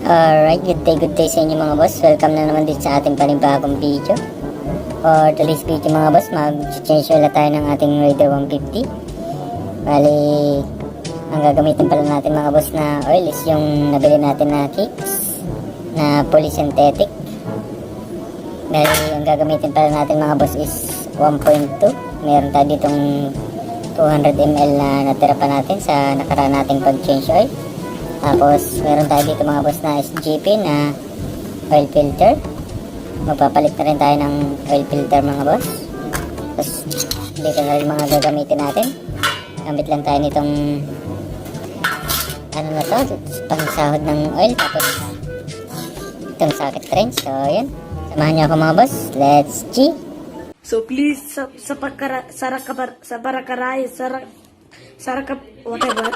Alright, good day sa inyo mga boss. Welcome na naman din sa ating panibagong video. For today's video mga boss, mag-change oil tayo ng ating Raider 150. Bali, ang gagamitin pala natin mga boss na oil is yung nabili natin na Kicks na polysynthetic. Bali, ang gagamitin pala natin mga boss is 1.2. Meron tayo ditong 200 ml na natira pa natin sa nakaraan nating pag-change oil. Tapos, meron tayo dito mga boss na SGP na oil filter. Magpapalit na rin tayo ng oil filter mga boss. Tapos, dito na rin mga gagamitin natin. Gamit lang tayo nitong ano na to, pangsahod ng oil. Tapos, itong socket wrench. So, yun. Samahan niyo ako mga boss. Let's G! So please, whatever.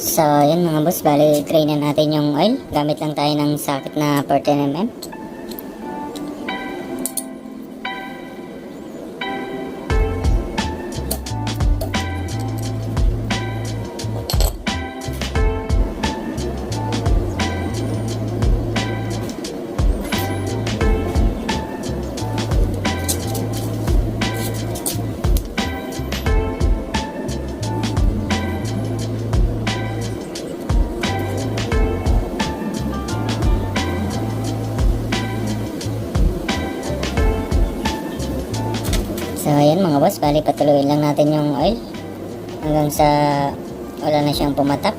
So, yun mga boss, bali try na natin yung oil. Gamit lang tayo ng socket na 14mm. So ayan mga boss, bali patuloy lang natin yung oil hanggang sa wala na siyang pumatak.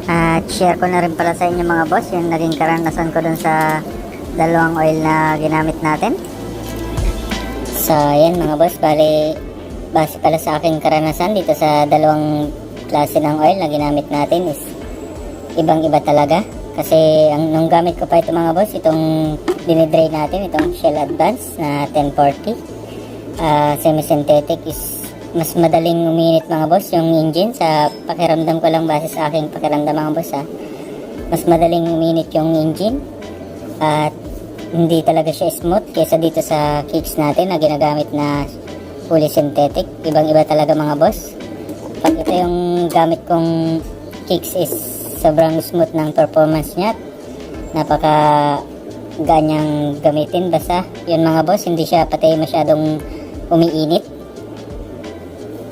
At share ko na rin pala sa inyo mga boss yung naging karanasan ko dun sa dalawang oil na ginamit natin. So ayan mga boss, bali base pala sa aking karanasan dito sa dalawang klase ng oil na ginamit natin is ibang iba talaga. Kasi nung gamit ko pa ito mga boss, itong dinidray natin, itong Shell Advance na 1040 semi-synthetic is mas madaling uminit mga boss yung engine. Sa pakiramdam ko lang, base sa aking pakiramdam mga boss mas madaling uminit yung engine at hindi talaga siya smooth kaysa dito sa Kicks natin na ginagamit na fully synthetic. Ibang iba talaga mga boss. Pag ito yung gamit kong Kicks is sobrang smooth ng performance niya. Napaka ganyang gamitin. Basta yun mga boss, hindi siya pati masyadong umiinit.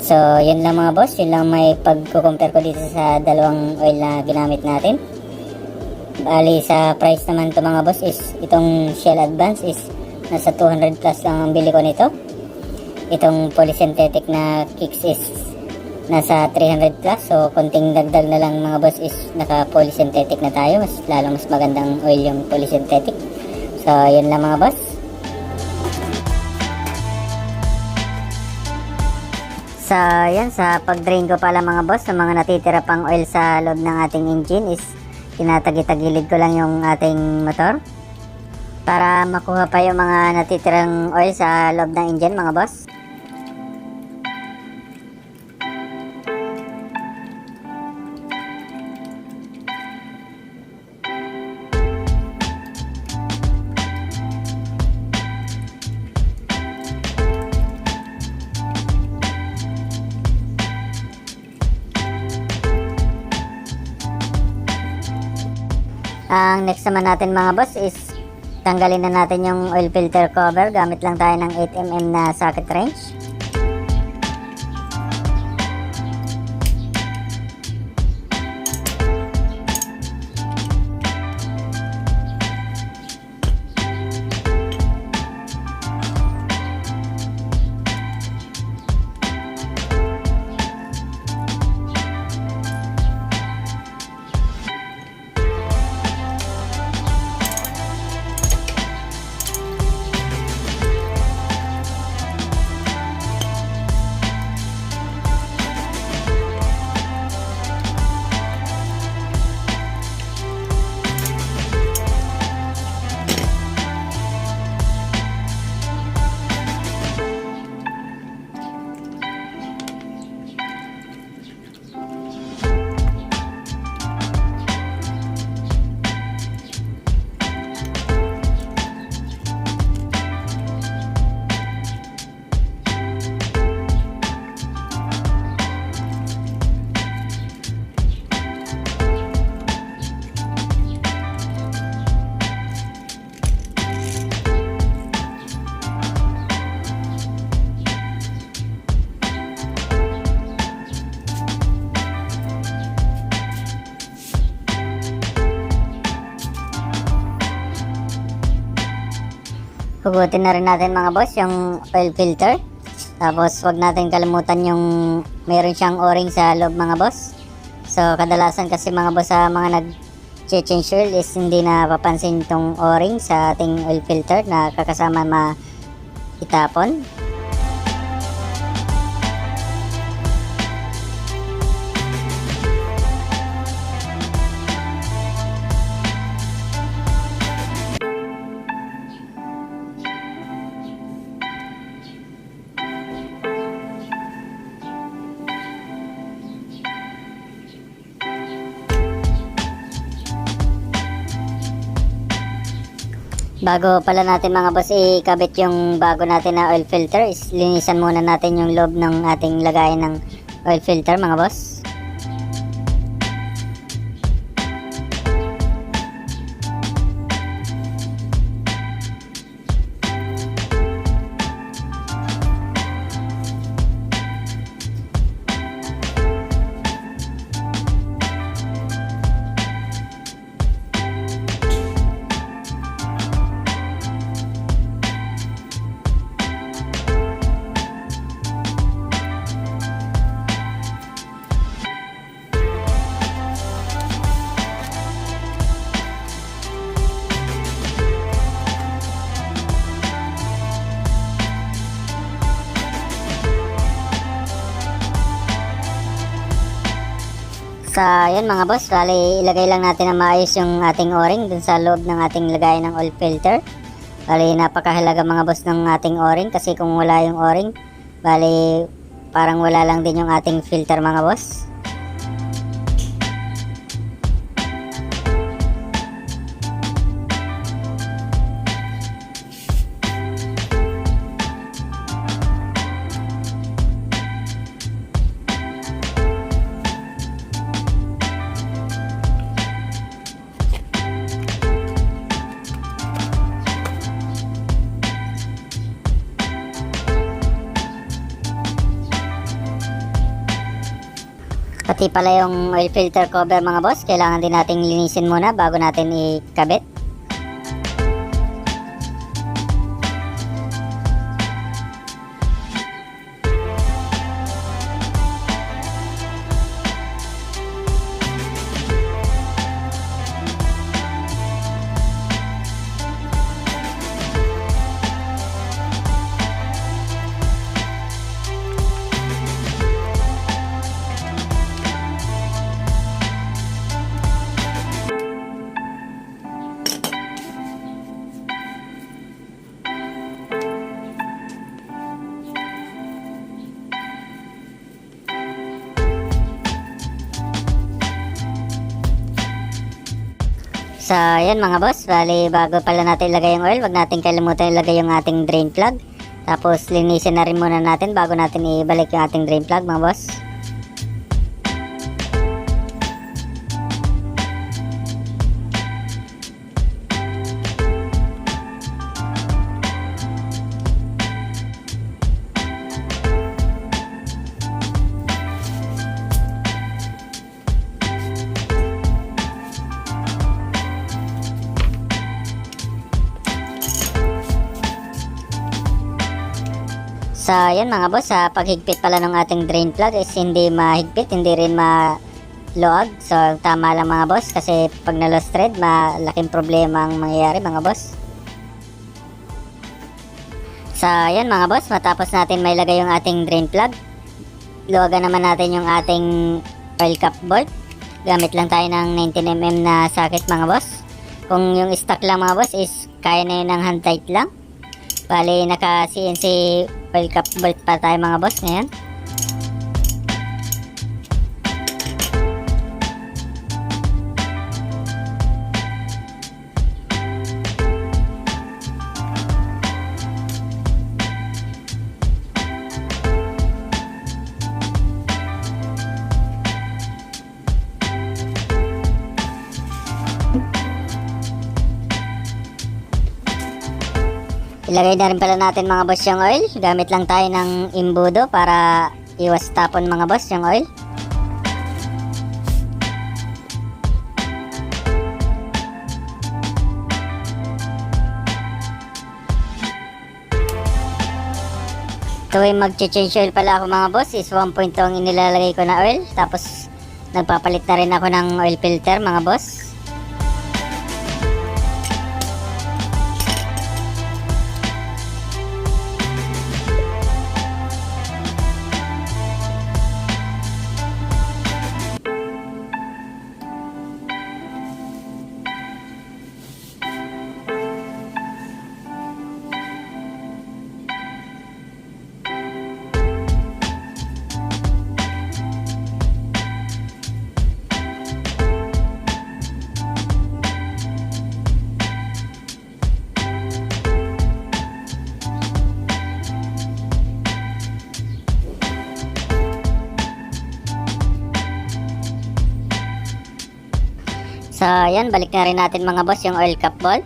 So yun lang mga boss, yun lang may pagkukompare ko dito sa dalawang oil na ginamit natin. Bali sa price naman to mga boss is itong Shell Advance is nasa 200 plus lang ang bili ko nito. Itong polysynthetic na Kicks is nasa 300 plus. So konting dagdag na lang mga boss is naka polysynthetic na tayo. Mas magandang oil yung polysynthetic. So yun lang mga boss. So yan, sa pag-drain ko pala mga boss, sa mga natitira pang oil sa loob ng ating engine is tinatagi-tagilid ko lang yung ating motor para makuha pa yung mga natitirang oil sa loob ng engine mga boss. Ang next naman natin mga boss is tanggalin na natin yung oil filter cover. Gamit lang tayo ng 8mm na socket wrench. Hugutin na rin natin mga boss yung oil filter. Tapos wag natin kalimutan yung meron siyang o-ring sa loob mga boss. So kadalasan kasi mga boss sa mga nag-change oil is hindi na papansin itong o-ring sa ating oil filter na kakasama itapon. Bago pala natin mga boss ikabit yung bago natin na oil filter, is linisan muna natin yung loob ng ating lagayan ng oil filter mga boss. Sa yan mga boss, bali ilagay lang natin na maayos yung ating o-ring dun sa loob ng ating lagayan ng oil filter. Bali napakahalaga mga boss ng ating o-ring, kasi kung wala yung o-ring, bali parang wala lang din yung ating filter mga boss. Pati pala yung oil filter cover mga boss, kailangan din nating linisin muna bago natin ikabit. So, yan mga boss, bali bago pala natin ilagay yung oil, wag natin kalimutan ilagay yung ating drain plug. Tapos linisin na rin muna natin bago natin ibalik yung ating drain plug mga boss. So, yan mga boss, sa paghigpit pala ng ating drain plug is hindi mahigpit, hindi rin maluag. So, tama lang mga boss, kasi pag na-lost thread, malaking problema ang mangyayari mga boss. So, yan mga boss, matapos natin may lagay yung ating drain plug, luwagan naman natin yung ating oil cap bolt. Gamit lang tayo ng 19mm na socket mga boss. Kung yung stock lang mga boss is kaya na yun ng hand tight lang. Bali, naka CNC oil cap bolt pa tayo mga boss ngayon. Ilagay na rin pala natin mga boss yung oil. Gamit lang tayo ng imbudo para iwas tapon mga boss yung oil. Tuwing mag-change oil pala ako mga boss is 1.2 ang inilalagay ko na oil. Tapos nagpapalit na rin ako ng oil filter mga boss. So, yan, balik na rin natin mga boss yung oil cap ball.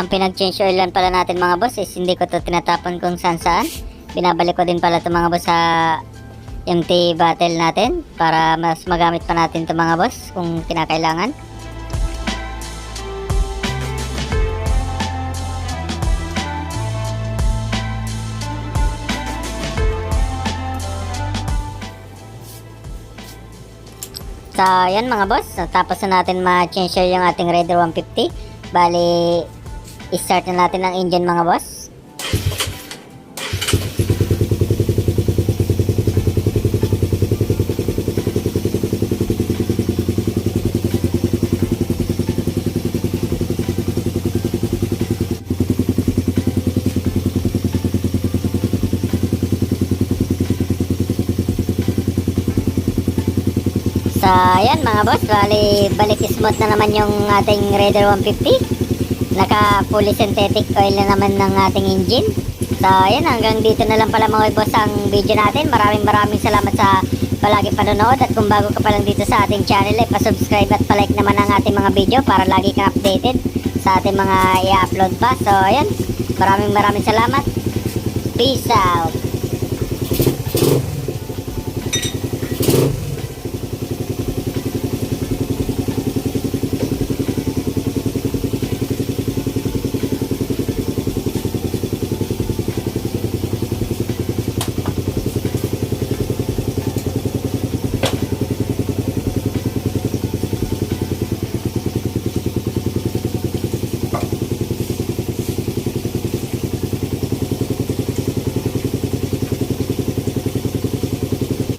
Pinag-change oil lang pala natin mga boss is hindi ko to tinatapon kung saan saan. Binabalik ko din pala to mga boss sa empty bottle natin para mas magamit pa natin to mga boss kung kinakailangan. So, yan mga boss. Tapos na natin ma-change oil yung ating Raider 150. Bali, i-start na natin ang engine mga boss. So, ayan mga boss, balik smooth na naman yung ating Raider 150. Naka fully synthetic oil na naman ng ating engine. So, ayan, hanggang dito na lang pala mga boss ang video natin. Maraming salamat sa palagi panonood. At kung bago ka pa lang dito sa ating channel, pa-subscribe at pa-like naman ang ating mga video para lagi kang updated sa ating mga i-upload pa. So, ayan, maraming salamat. Peace out.